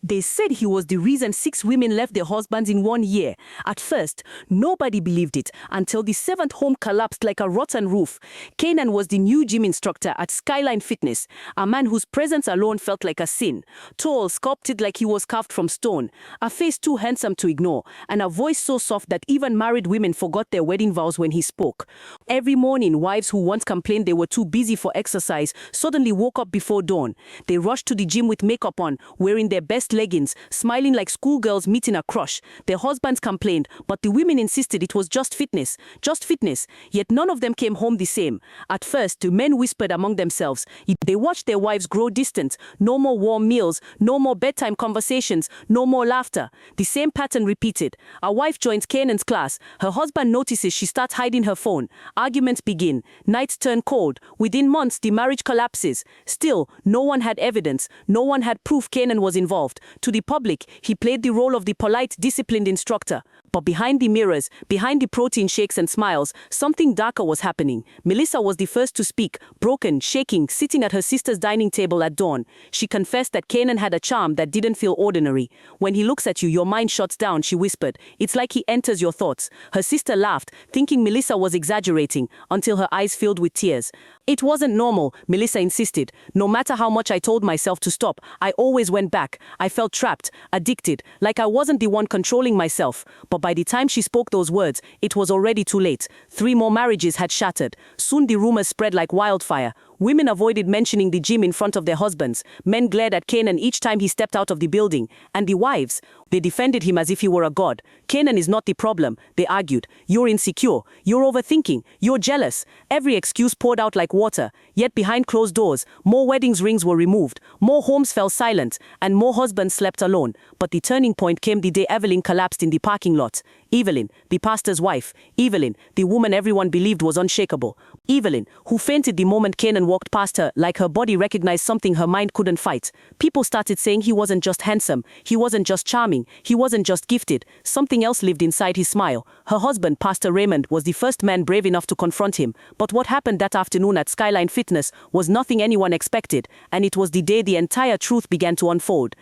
They said he was the reason 6 women left their husbands in 1 year. At first, nobody believed it until the 7th home collapsed like a rotten roof. Kanan was the new gym instructor at Skyline Fitness, a man whose presence alone felt like a sin. Tall, sculpted like he was carved from stone, a face too handsome to ignore, and a voice so soft that even married women forgot their wedding vows when he spoke. Every morning, wives who once complained they were too busy for exercise suddenly woke up before dawn. They rushed to the gym with makeup on, wearing their best leggings, smiling like schoolgirls meeting a crush. Their husbands complained, but the women insisted it was just fitness, yet none of them came home the same. At first, the men whispered among themselves. They watched their wives grow distant. No more warm meals, no more bedtime conversations, no more laughter. The same pattern repeated. A wife joins Kanan's class. Her husband notices she starts hiding her phone. Arguments begin. Nights turn cold. Within months, the marriage collapses. Still, no one had evidence. No one had proof Kanan was involved. To the public, he played the role of the polite, disciplined instructor. But behind the mirrors, behind the protein shakes and smiles, something darker was happening. Melissa was the first to speak, broken, shaking, sitting at her sister's dining table at dawn. She confessed that Kanan had a charm that didn't feel ordinary. When he looks at you, your mind shuts down, she whispered. It's like he enters your thoughts. Her sister laughed, thinking Melissa was exaggerating, until her eyes filled with tears. It wasn't normal, Melissa insisted. No matter how much I told myself to stop, I always went back. I felt trapped, addicted, like I wasn't the one controlling myself. But by the time she spoke those words, it was already too late. 3 more marriages had shattered. Soon the rumors spread like wildfire. Women avoided mentioning the gym in front of their husbands. Men glared at Kanan each time he stepped out of the building. And the wives, they defended him as if he were a god. Kanan is not the problem, they argued. You're insecure, you're overthinking, you're jealous. Every excuse poured out like water. Yet behind closed doors, more weddings rings were removed, more homes fell silent, and more husbands slept alone. But the turning point came the day Evelyn collapsed in the parking lot. Evelyn, the pastor's wife. Evelyn, the woman everyone believed was unshakable. Evelyn, who fainted the moment Kanan walked past her, like her body recognized something her mind couldn't fight. People started saying he wasn't just handsome, he wasn't just charming, he wasn't just gifted. Something else lived inside his smile. Her husband, Pastor Raymond, was the first man brave enough to confront him. But what happened that afternoon at Skyline Fitness was nothing anyone expected, and it was the day the entire truth began to unfold.